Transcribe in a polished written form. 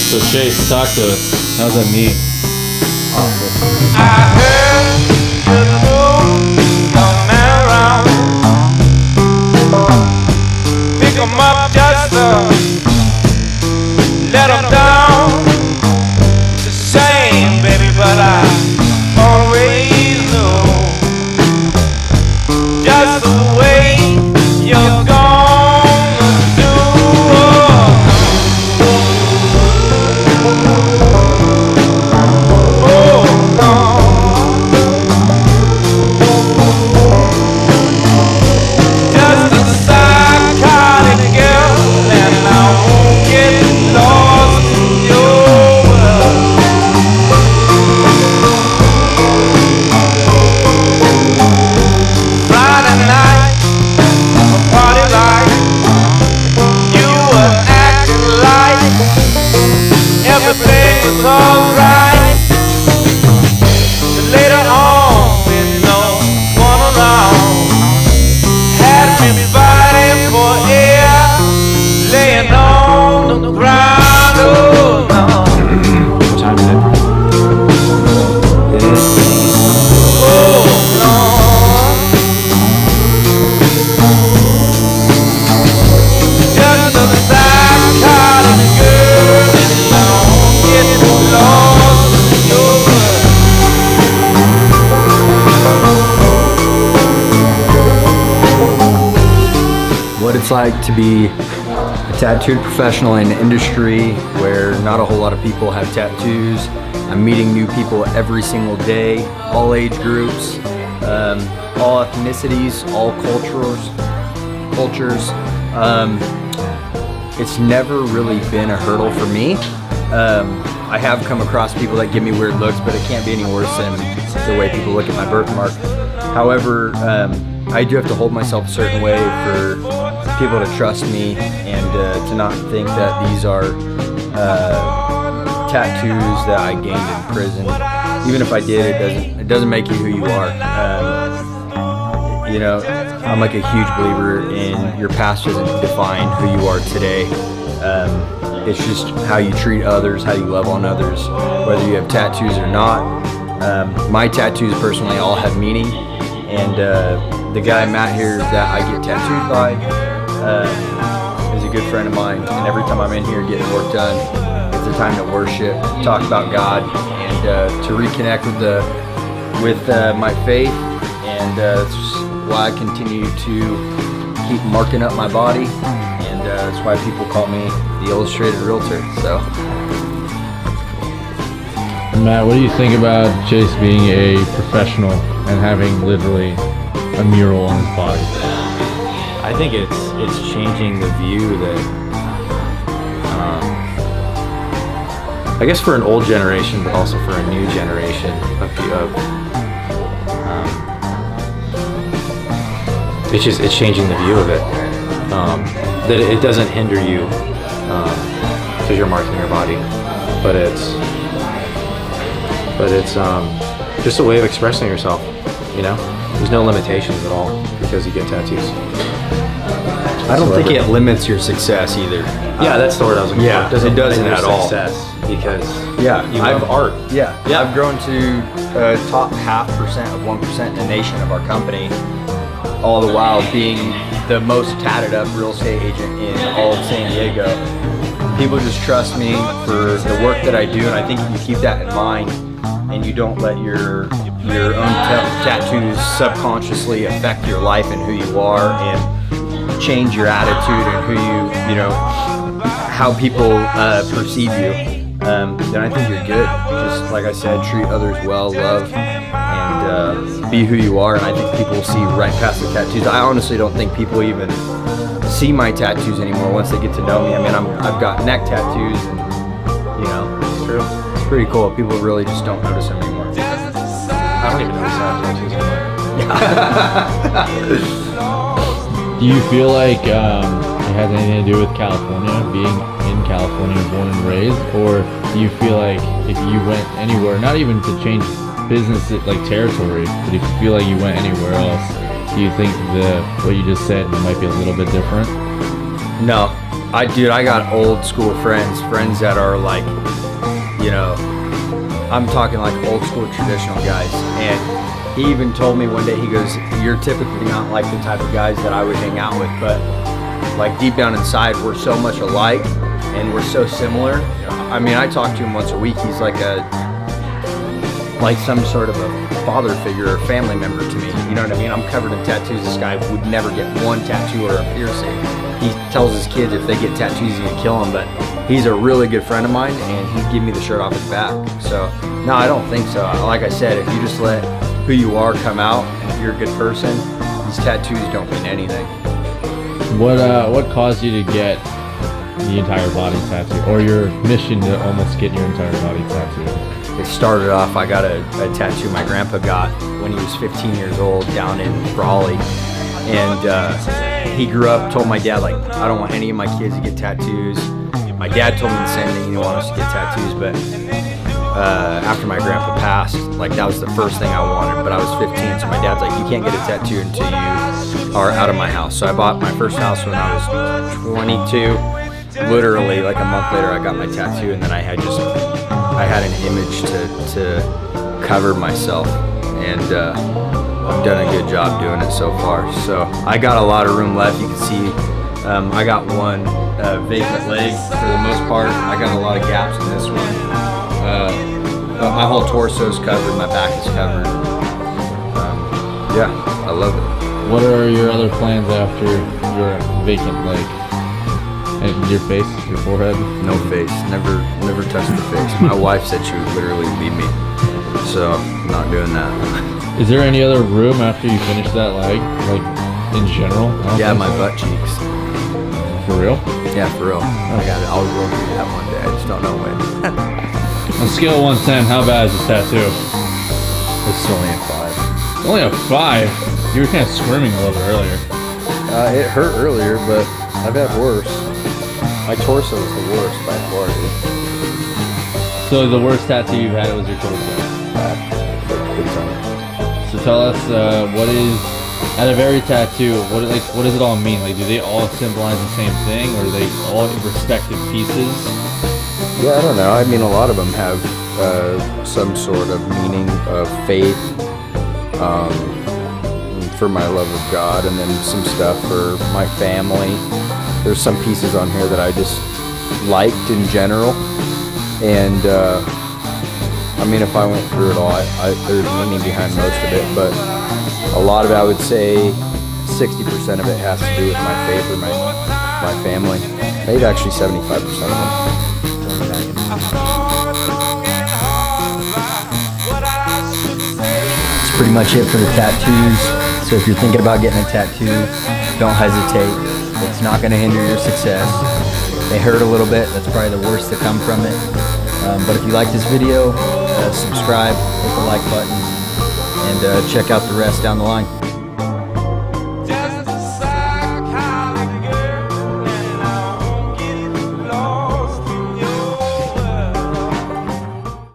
So Chase, talk to us. How's that meat? Awful. I heard the news, don't matter around. Pick 'em up just let 'em down. The same, baby, but I always know just the way you're gonna do. Oh, no. Just a psychotic girl, and I won't get lost in your world. Friday night, a party like you were acting like everything was alright. But later on, with no one around, had me fighting for air, laying on the ground. Oh no. What time is it? It is. Oh no. Just a psychotic girl, and I won't get lost in your world. What it's like to be a tattooed professional in an industry where not a whole lot of people have tattoos. I'm meeting new people every single day, all age groups, all ethnicities, all cultures. It's never really been a hurdle for me. I have come across people that give me weird looks, but it can't be any worse than the way people look at my birthmark. However, I do have to hold myself a certain way for people to trust me and to not think that these are tattoos that I gained in prison. Even if I did, it doesn't make you who you are. You know, I'm like a huge believer in your past doesn't define who you are today. It's just how you treat others, how you love on others, whether you have tattoos or not. My tattoos personally all have meaning, and the guy Matt here that I get tattooed by is a good friend of mine, and every time I'm in here getting work done, it's a time to worship, talk about God, and to reconnect with my faith, and that's why I continue to keep marking up my body, and that's why people call me the Illustrated Realtor. So, Matt, what do you think about Chase being a professional and having literally a mural on his body? I think it's changing the view that I guess for an old generation, but also for a new generation of it's changing the view of it. That it doesn't hinder you because you're marking your body, but it's just a way of expressing yourself. You know, there's no limitations at all because you get tattoos. I don't think it limits your success either. Yeah, that's the word I was looking for. It doesn't at all. Success because you I've love art. Yeah, I've grown to top 0.5% of 1% in the nation of our company, all the while being the most tatted up real estate agent in all of San Diego. People just trust me for the work that I do, and I think if you keep that in mind and you don't let your own tattoos subconsciously affect your life and who you are and change your attitude and who how people perceive you, then I think you're good. Just like I said, treat others well, love, and be who you are. And I think people will see right past the tattoos. I honestly don't think people even see my tattoos anymore once they get to know me. I mean, I've got neck tattoos, and it's true. It's pretty cool. People really just don't notice them anymore. I don't even notice I have tattoos anymore. Do you feel like it has anything to do with California, being in California, born and raised, or do you feel like if you went anywhere, not even to change business like territory, but if you feel like you went anywhere else, do you think what you just said might be a little bit different? No, I got old school friends that are like, you know, I'm talking like old school traditional guys. And he even told me one day, he goes, you're typically not like the type of guys that I would hang out with, but like deep down inside, we're so much alike and we're so similar. I mean, I talk to him once a week. He's like some sort of a father figure or family member to me. You know what I mean? I'm covered in tattoos. This guy would never get one tattoo or a piercing. He tells his kids if they get tattoos, he's gonna kill them, but he's a really good friend of mine and he'd give me the shirt off his back. So, no, I don't think so. Like I said, if you just let who you are come out, and if you're a good person, these tattoos don't mean anything. What caused you to get the entire body tattoo, or your mission to almost get your entire body tattoo? It started off, I got a tattoo my grandpa got when he was 15 years old down in Raleigh. And he grew up, told my dad, like, I don't want any of my kids to get tattoos. My dad told me the same thing, he didn't want us to get tattoos, but after my grandpa passed, like that was the first thing I wanted, but I was 15, so my dad's like, you can't get a tattoo until you are out of my house. So I bought my first house when I was 22. Literally, like a month later, I got my tattoo, and then I had an image to cover myself, and I've done a good job doing it so far. So I got a lot of room left. You can see I got one vacant leg for the most part. I got a lot of gaps in this one. But my whole torso is covered. My back is covered. Yeah, I love it. What are your other plans after your vacant leg? And your face, your forehead? No face. Never touch the face. My wife said she would literally leave me, so I'm not doing that. Is there any other room after you finish that leg, like in general? Yeah, my butt cheeks. For real? Yeah, for real. I got it. I'll go do that one day. I just don't know when. On a scale of 1 to 10, how bad is this tattoo? It's only a 5. Only a 5? You were kind of squirming a little bit earlier. It hurt earlier, but I've had worse. My torso is the worst by far, dude. So the worst tattoo you've had was your torso? Big time. So tell us, what is, out of every tattoo, what does it all mean? Like, do they all symbolize the same thing, or are they all respective pieces? Yeah, I don't know. I mean, a lot of them have some sort of meaning of faith, for my love of God, and then some stuff for my family. There's some pieces on here that I just liked in general, and I mean, if I went through it all, there's meaning behind most of it, but a lot of it, I would say 60% of it has to do with my faith or my family. Maybe actually 75% of it. That's pretty much it for the tattoos. So if you're thinking about getting a tattoo, don't hesitate. It's not going to hinder your success. They hurt a little bit. That's probably the worst to come from it. But if you like this video, subscribe, hit the like button, and check out the rest down the line.